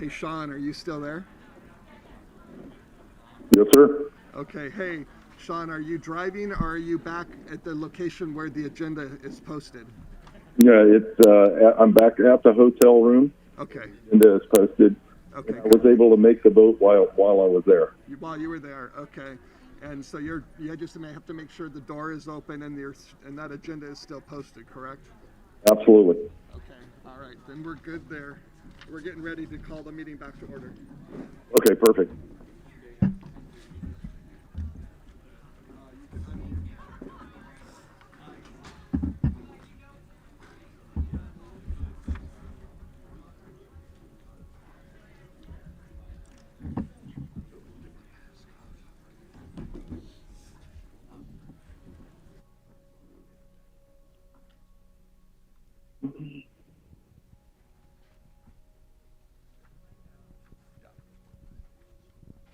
Hey, Sean, are you still there? Yes, sir. Okay, hey, Sean, are you driving or are you back at the location where the agenda is posted? Yeah, I'm back at the hotel room. Okay, And it's posted. okay, And I was able to make the vote while I was there. while you were there, okay. And so you just may have to make sure the door is open and that agenda is still posted, correct? Absolutely. Okay, all right, then we're good there. We're getting ready to call the meeting back to order. Okay, perfect.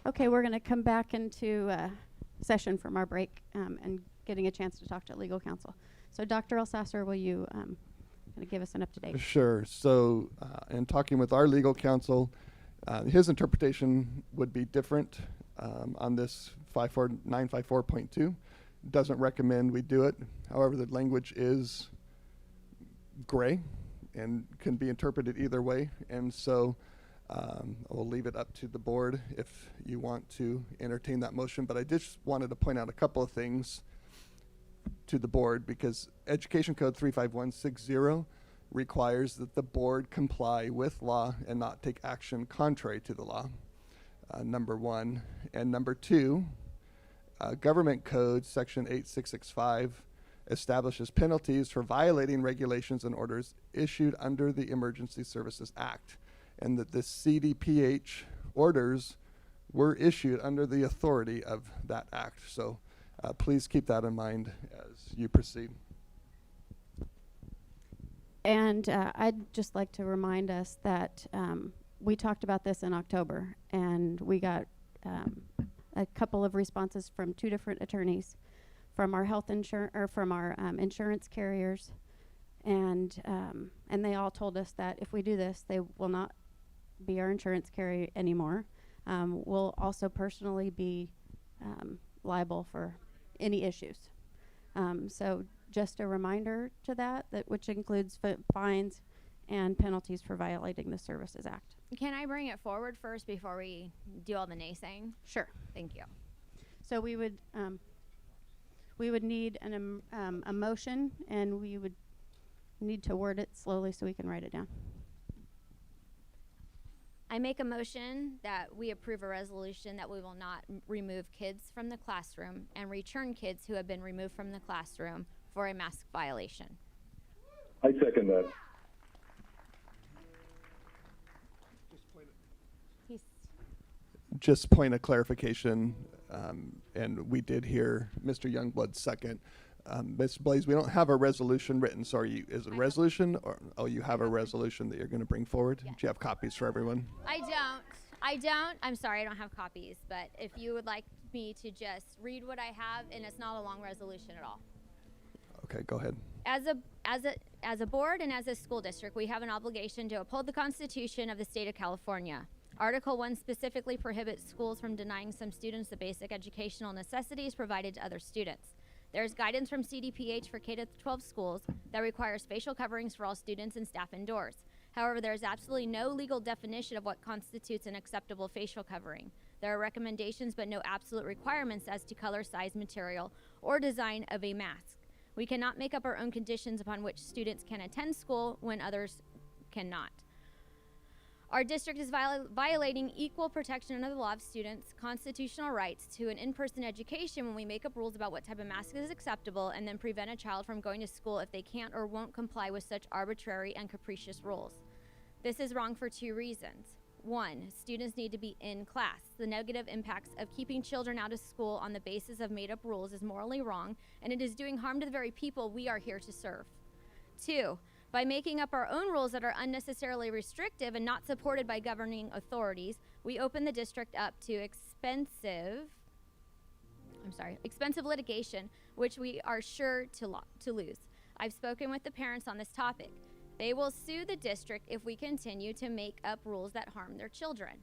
Okay, we're going to come back into session from our break and getting a chance to talk to legal counsel. So Dr. Elsasser, will you kind of give us an up-to-date? Sure. So in talking with our legal counsel, his interpretation would be different on this 54954.2. Doesn't recommend we do it. However, the language is gray and can be interpreted either way. And so I'll leave it up to the board if you want to entertain that motion. But I just wanted to point out a couple of things to the board, because Education Code 35160 requires that the board comply with law and not take action contrary to the law, number one. And number two, Government Code Section 8665 establishes penalties for violating regulations and orders issued under the Emergency Services Act, and that the CDPH orders were issued under the authority of that act. So please keep that in mind as you proceed. And I'd just like to remind us that we talked about this in October, and we got a couple of responses from two different attorneys, from our health insurance or from our insurance carriers, and they all told us that if we do this, they will not be our insurance carrier anymore. We'll also personally be liable for any issues. So just a reminder to that which includes fines and penalties for violating the Services Act. Can I bring it forward first before we do all the naysaying? Sure. Thank you. So we would need a motion, and we would need to word it slowly so we can write it down. I make a motion that we approve a resolution that we will not remove kids from the classroom and return kids who have been removed from the classroom for a mask violation. I second that. Just point of clarification, and we did hear Mr. Youngblood second. Ms. Blaze, we don't have a resolution written, so is it a resolution? Or you have a resolution that you're going to bring forward? Yes. Do you have copies for everyone? I don't. I'm sorry, I don't have copies, but if you would like me to just read what I have, and it's not a long resolution at all. Okay, go ahead. As a board and as a school district, we have an obligation to uphold the Constitution of the state of California. Article 1 specifically prohibits schools from denying some students the basic educational necessities provided to other students. There's guidance from CDPH for K-12 schools that requires facial coverings for all students and staff indoors. However, there is absolutely no legal definition of what constitutes an acceptable facial covering. There are recommendations but no absolute requirements as to color, size, material, or design of a mask. We cannot make up our own conditions upon which students can attend school when others cannot. Our district is violating equal protection under the law of students' constitutional rights to an in-person education when we make up rules about what type of mask is acceptable and then prevent a child from going to school if they can't or won't comply with such arbitrary and capricious rules. This is wrong for two reasons. One, students need to be in class. The negative impacts of keeping children out of school on the basis of made-up rules is morally wrong, and it is doing harm to the very people we are here to serve. Two, by making up our own rules that are unnecessarily restrictive and not supported by governing authorities, we open the district up to expensive litigation, which we are sure to lose. I've spoken with the parents on this topic. They will sue the district if we continue to make up rules that harm their children.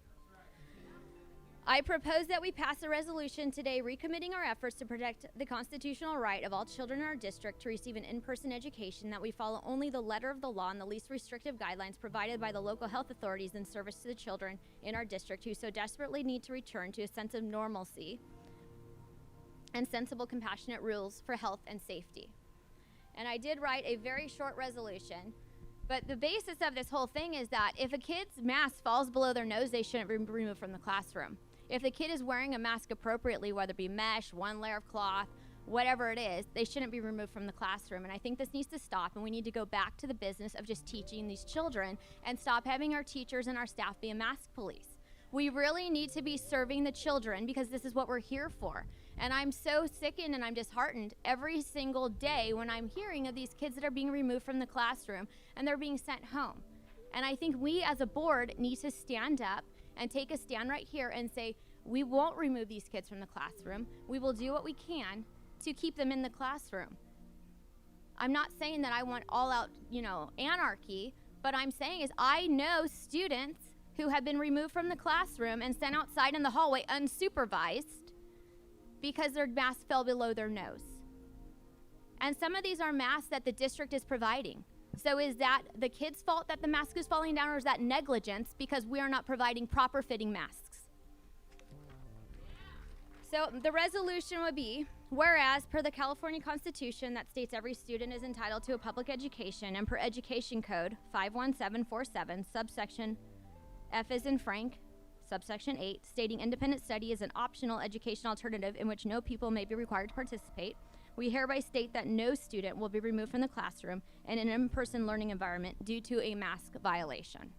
I propose that we pass a resolution today recommitting our efforts to protect the constitutional right of all children in our district to receive an in-person education, that we follow only the letter of the law and the least restrictive guidelines provided by the local health authorities in service to the children in our district who so desperately need to return to a sense of normalcy and sensible, compassionate rules for health and safety. And I did write a very short resolution, but the basis of this whole thing is that if a kid's mask falls below their nose, they shouldn't be removed from the classroom. If the kid is wearing a mask appropriately, whether it be mesh, one layer of cloth, whatever it is, they shouldn't be removed from the classroom. And I think this needs to stop, and we need to go back to the business of just teaching these children and stop having our teachers and our staff be a mask police. We really need to be serving the children because this is what we're here for. And I'm so sickened and I'm disheartened every single day when I'm hearing of these kids that are being removed from the classroom and they're being sent home. And I think we as a board need to stand up and take a stand right here and say, we won't remove these kids from the classroom. We will do what we can to keep them in the classroom. I'm not saying that I want all out, anarchy, but I'm saying is I know students who have been removed from the classroom and sent outside in the hallway unsupervised because their mask fell below their nose. And some of these are masks that the district is providing. So is that the kid's fault that the mask is falling down, or is that negligence because we are not providing proper fitting masks? So the resolution would be, whereas per the California Constitution that states every student is entitled to a public education, and per Education Code 51747, subsection F as in Frank, subsection 8, stating independent study is an optional education alternative in which no pupil may be required to participate, we hereby state that no student will be removed from the classroom in an in-person learning environment due to a mask violation.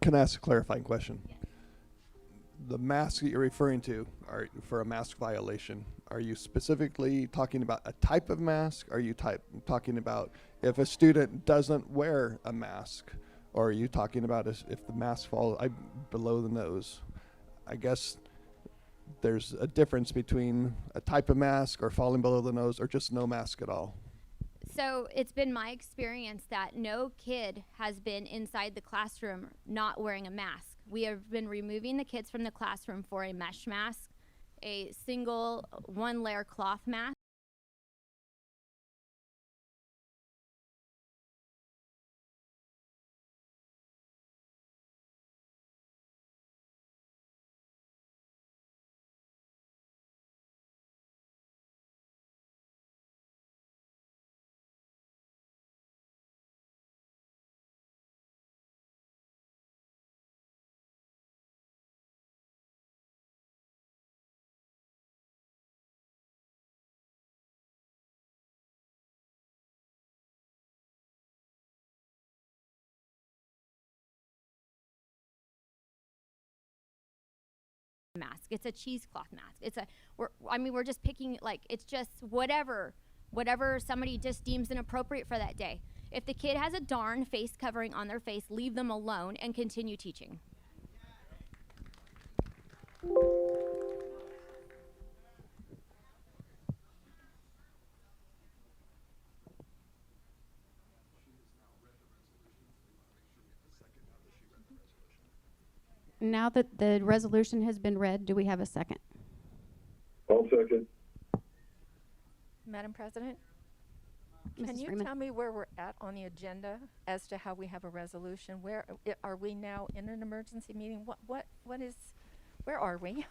Can I ask a clarifying question? The masks that you're referring to are for a mask violation. Are you specifically talking about a type of mask? Are you talking about if a student doesn't wear a mask? Or are you talking about if the mask falls below the nose? I guess there's a difference between a type of mask or falling below the nose or just no mask at all. So it's been my experience that no kid has been inside the classroom not wearing a mask. We have been removing the kids from the classroom for a mesh mask, a single one-layer cloth mask. Mask. It's a cheesecloth mask. We're just picking, it's just whatever somebody just deems inappropriate for that day. If the kid has a darn face covering on their face, leave them alone and continue teaching. Now that the resolution has been read, do we have a second? I'll second. Madam President, can Mrs. you Freeman? tell me where we're at on the agenda as to how we have a resolution? Where are we now in an emergency meeting? Where are we?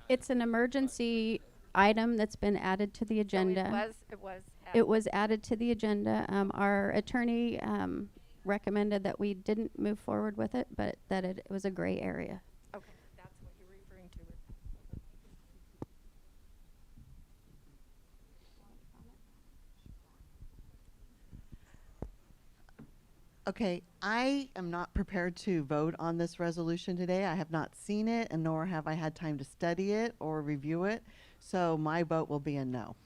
It's an emergency item that's been added to the agenda. It was added to the agenda. Our attorney recommended that we didn't move forward with it, but that it was a gray area. Okay, that's what you're referring to. Okay, I am not prepared to vote on this resolution today. I have not seen it, and nor have I had time to study it or review it. So my vote will be a no.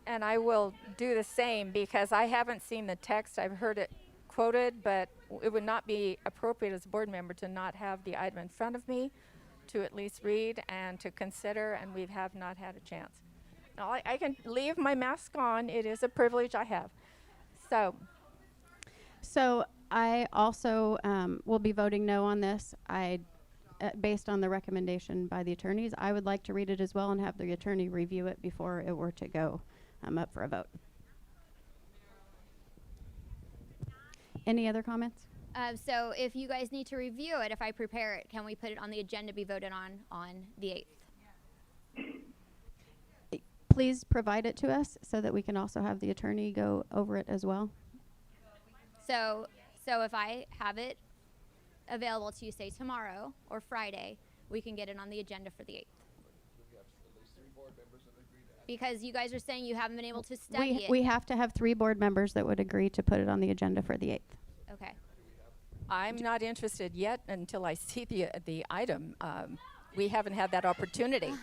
And I will do the same because I haven't seen the text. I've heard it quoted, but it would not be appropriate as a board member to not have the item in front of me to at least read and to consider, and we have not had a chance. Now, I can leave my mask on. It is a privilege I have. So I also will be voting no on this. Based on the recommendation by the attorneys, I would like to read it as well and have the attorney review it before it were to go up for a vote. Any other comments? So if you guys need to review it, if I prepare it, can we put it on the agenda to be voted on the 8th? Please provide it to us so that we can also have the attorney go over it as well. So if I have it available to you, say tomorrow or Friday, we can get it on the agenda for the 8th. Because you guys are saying you haven't been able to study it. We have to have 3 board members that would agree to put it on the agenda for the 8th. Okay. I'm not interested yet until I see the item. We haven't had that opportunity.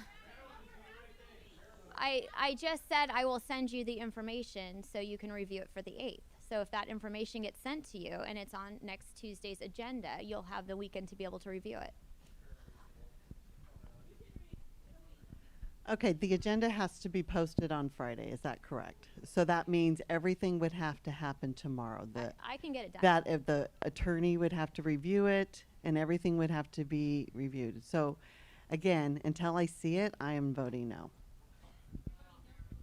I just said I will send you the information so you can review it for the 8th. So if that information gets sent to you and it's on next Tuesday's agenda, you'll have the weekend to be able to review it. Okay, the agenda has to be posted on Friday, is that correct? So that means everything would have to happen tomorrow. I can get it done. That if the attorney would have to review it and everything would have to be reviewed. So again, until I see it, I am voting no.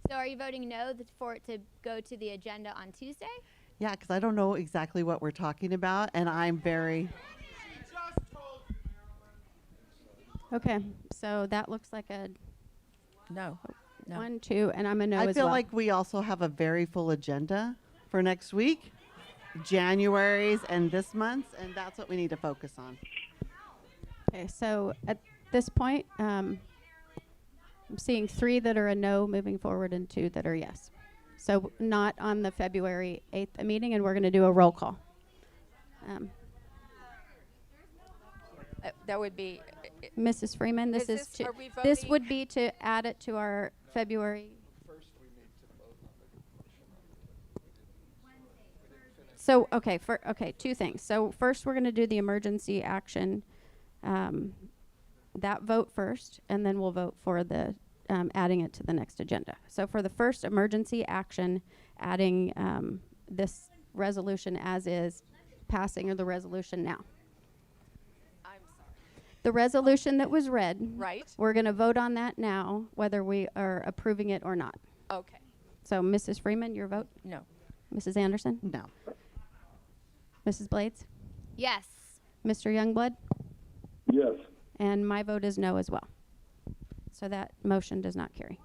So are you voting no for it to go to the agenda on Tuesday? Yeah, because I don't know exactly what we're talking about, and I'm very... Okay, so that looks like a No. 1, 2, and I'm a no I as feel well. like we also have a very full agenda for next week, January's and this month's, and that's what we need to focus on. Okay, so at this point, I'm seeing 3 that are a no moving forward and 2 that are yes. So not on the February 8th meeting, and we're going to do a roll call. That would be... Mrs. Freeman, this is to, are we this voting? would be to add it to our February. So, okay, 2 things. So first we're going to do the emergency action, that vote first, and then we'll vote for the adding it to the next agenda. So for the first emergency action, adding this resolution as is, passing of the resolution now. I'm sorry. The resolution that was read, Right? we're going to vote on that now, whether we are approving it or not. Okay. So Mrs. Freeman, your vote? No. Mrs. Anderson? No. Mrs. Blades? Yes. Mr. Youngblood? Yes. And my vote is no as well. So that motion does not carry.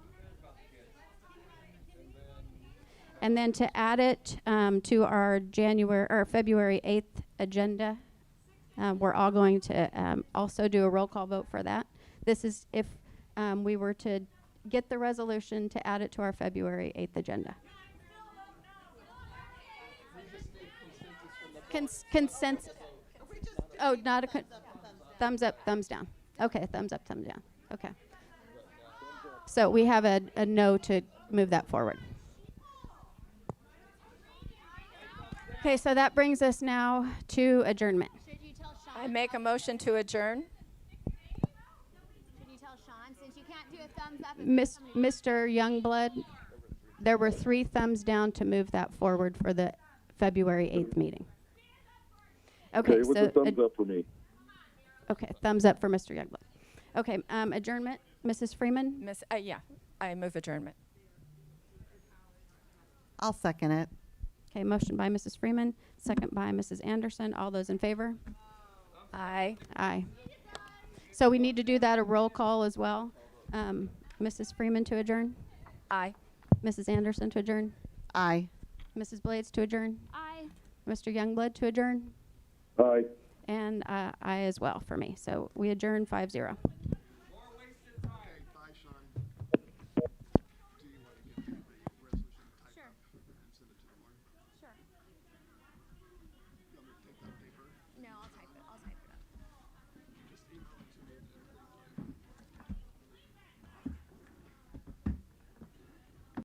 And then to add it to our February 8th agenda, we're all going to also do a roll call vote for that. This is if we were to get the resolution to add it to our February 8th agenda. Consensus. Oh, not a thumbs up, thumbs down. Okay, thumbs up, thumbs down. Okay. So we have a no to move that forward. Okay, so that brings us now to adjournment. Should you tell Sean? I make a motion to adjourn. Should you tell Sean, since you can't do a thumbs up? Mr. Youngblood, there were 3 thumbs down to move that forward for the February 8th meeting. Okay, What's so a thumbs up for me? okay, thumbs up for Mr. Youngblood. Okay, adjournment, Mrs. Freeman. Yeah, I move adjournment. I'll second it. Okay, motion by Mrs. Freeman, second by Mrs. Anderson. All those in favor? Aye. Aye. So we need to do that a roll call as well. Mrs. Freeman to adjourn. Aye. Mrs. Anderson to adjourn. Aye. Mrs. Blades to adjourn. Aye. Mr. Youngblood to adjourn. Aye. And I as well for me. So we adjourn 5-0.